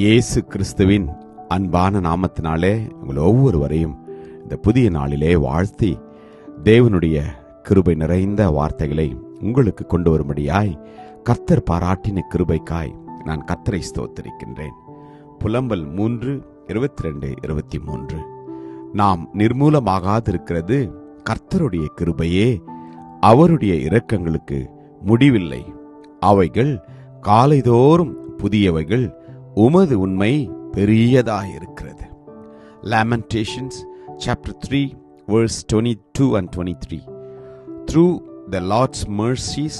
இயேசு கிறிஸ்துவின் அன்பான நாமத்தினாலே உங்கள் ஒவ்வொருவரையும் இந்த புதிய நாளிலே வாழ்த்தி தேவனுடைய கிருபை நிறைந்த வார்த்தைகளை உங்களுக்கு கொண்டு வரும்படியாய் கர்த்தர் பாராட்டின கிருபைக்காய் நான் கர்த்தரை ஸ்தோத்திரிக்கின்றேன். புலம்பல் 3:22-23. நாம் நிர்மூலமாகாதிருக்கிறது கர்த்தருடைய கிருபையே, அவருடைய இரக்கங்களுக்கு முடிவில்லை. அவைகள் காலைதோறும் புதியவைகள், உமது உண்மை பெரியதாயிருக்கிறது. Lamentations chapter 3 verse 22 and 23. Through the Lord's mercies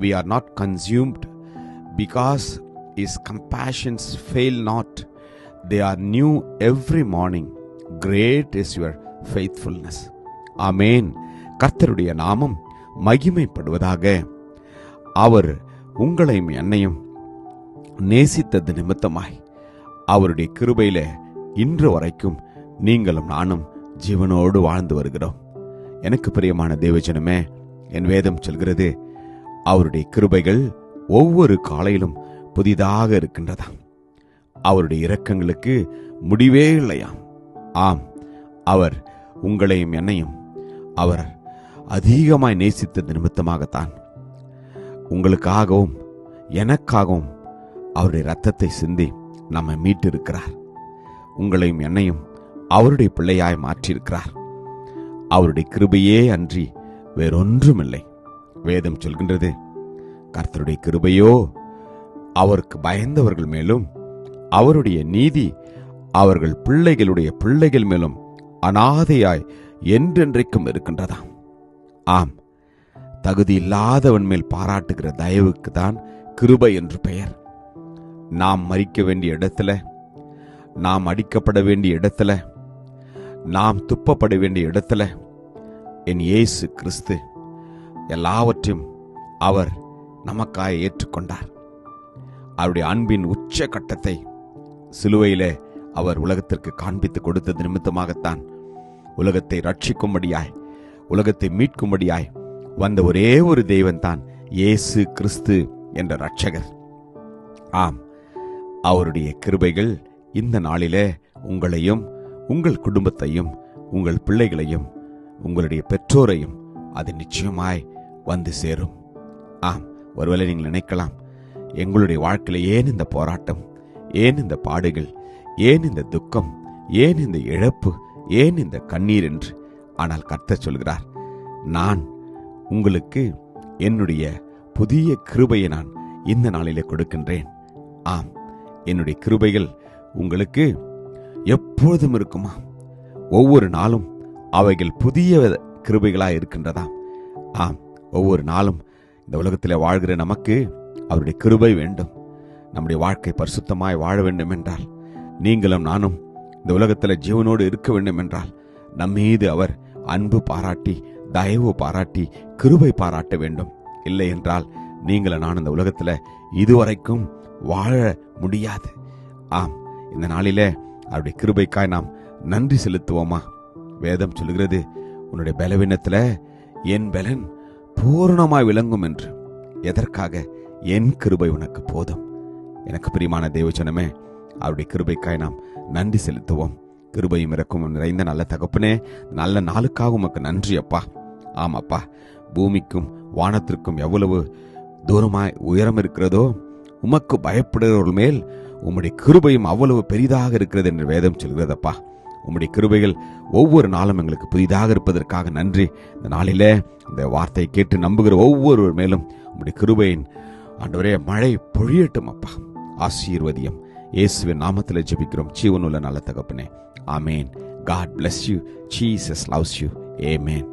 we are not consumed, because his compassions fail not. They are new every morning. Great is your faithfulness. ஆமென். கர்த்தருடைய நாமம் மகிமைப்படுவதாக. அவர் உங்களையும் என்னையும் நேசித்தது நிமித்தமாய் அவருடைய கிருபையில இன்று வரைக்கும் நீங்களும் நானும் ஜீவனோடு வாழ்ந்து வருகிறோம். எனக்கு பிரியமான தேவஜனமே, என் வேதம் சொல்கிறது, அவருடைய கிருபைகள் ஒவ்வொரு காலையிலும் புதிதாக இருக்கின்றதாம். அவருடைய இரக்கங்களுக்கு முடிவே இல்லையாம். ஆம், அவர் உங்களையும் என்னையும் அவர் அதிகமாய் நேசித்தது நிமித்தமாகத்தான் உங்களுக்காகவும் எனக்காகவும் அவருடைய இரத்தத்தை சிந்தி நம்மை மீட்டிருக்கிறார். உங்களையும் என்னையும் அவருடைய பிள்ளையாய் மாற்றியிருக்கிறார். அவருடைய கிருபையே அன்றி வேறொன்றுமில்லை. வேதம் சொல்கின்றது, கர்த்தருடைய கிருபையோ அவருக்கு பயந்தவர்கள் மேலும், அவருடைய நீதி அவர்கள் பிள்ளைகளுடைய பிள்ளைகள் மேலும் அனாதையாய் என்றென்றைக்கும் இருக்கின்றதாம். ஆம், தகுதி இல்லாதவன் மேல் பாராட்டுகிற தயவுக்கு தான் கிருபை என்று பெயர். நாம் மரிக்க வேண்டிய இடத்துல, நாம் அடிக்கப்பட வேண்டிய இடத்துல, நாம் துப்பப்பட வேண்டிய இடத்துல என் இயேசு கிறிஸ்து எல்லாவற்றையும் அவர் நமக்காக ஏற்றுக்கொண்டார். அவருடைய அன்பின் உச்ச கட்டத்தை சிலுவையிலே அவர் உலகத்திற்கு காண்பித்து கொடுத்தது நிமித்தமாகத்தான் உலகத்தை ரட்சிக்கும்படியாய், உலகத்தை மீட்கும்படியாய் வந்த ஒரே ஒரு தேவன் தான் இயேசு கிறிஸ்து என்ற இரட்சகர். ஆம், அவருடைய கிருபைகள் இந்த நாளிலே உங்களையும் உங்கள் குடும்பத்தையும் உங்கள் பிள்ளைகளையும் உங்களுடைய பெற்றோரையும் அது நிச்சயமாய் வந்து சேரும். ஆம், ஒருவேளை நீங்கள் நினைக்கலாம், எங்களுடைய வாழ்க்கையில ஏன் இந்த போராட்டம், ஏன் இந்த பாடுகள், ஏன் இந்த துக்கம், ஏன் இந்த இழப்பு, ஏன் இந்த கண்ணீர் என்று. ஆனால் கர்த்தர் சொல்கிறார், நான் உங்களுக்கு என்னுடைய புதிய கிருபையை நான் இந்த நாளிலே கொடுக்கின்றேன். ஆம், என்னுடைய கிருபைகள் உங்களுக்கு எப்பொழுதும் இருக்குமா? ஒவ்வொரு நாளும் அவைகள் புதிய கிருபைகளாய் இருக்கின்றதாம். ஆம், ஒவ்வொரு நாளும் இந்த உலகத்தில் வாழ்கிற நமக்கு அவருடைய கிருபை வேண்டும். நம்முடைய வாழ்க்கை பரிசுத்தமாய் வாழ வேண்டும் என்றால், நீங்களும் நானும் இந்த உலகத்தில் ஜீவனோடு இருக்க வேண்டும் என்றால், நம்மீது அவர் அன்பு பாராட்டி, தயவு பாராட்டி, கிருபை பாராட்ட வேண்டும். இல்லை என்றால் நீங்களும் நான் இந்த உலகத்தில் இதுவரைக்கும் வாழ முடியாது. ஆம், இந்த நாளிலே அவருடைய கிருபைக்காய் நாம் நன்றி செலுத்துவோமா? வேதம் சொல்கிறது, உன்னுடைய பலவீனத்தில் என் பலன் பூரணமாய் விளங்கும் என்று. எதற்காக? என் கிருபை உனக்கு போதும். எனக்கு பிரியமான தேவஜனமே, அவருடைய கிருபைக்காய் நாம் நன்றி செலுத்துவோம். கிருபையும் இரக்கமும் நிறைந்த நல்ல தகப்பனே, நல்ல நாளுக்காக உமக்கு நன்றி அப்பா. ஆமாப்பா, பூமிக்கும் வானத்திற்கும் எவ்வளவு தூரமாய் உயரம் இருக்கிறதோ, உமக்கு பயப்படுகிறவர்கள் மேல் உம்முடைய கிருபையும் அவ்வளவு பெரிதாக இருக்கிறது என்று வேதம் சொல்கிறதப்பா. உம்முடைய கிருபைகள் ஒவ்வொரு நாளும் எங்களுக்கு புதிதாக இருப்பதற்காக நன்றி. இந்த நாளிலே இந்த வார்த்தையை கேட்டு நம்புகிற ஒவ்வொருவர் மேலும் உம்முடைய கிருபையின் ஆண்டவரே மழை பொழியட்டும் அப்பா. ஆசீர்வதியம். இயேசுவின் நாமத்தில் ஜெபிக்கிறோம் ஜீவனுள்ள நல்ல தகப்பனே. ஆமேன். God bless you. Jesus loves you. Amen.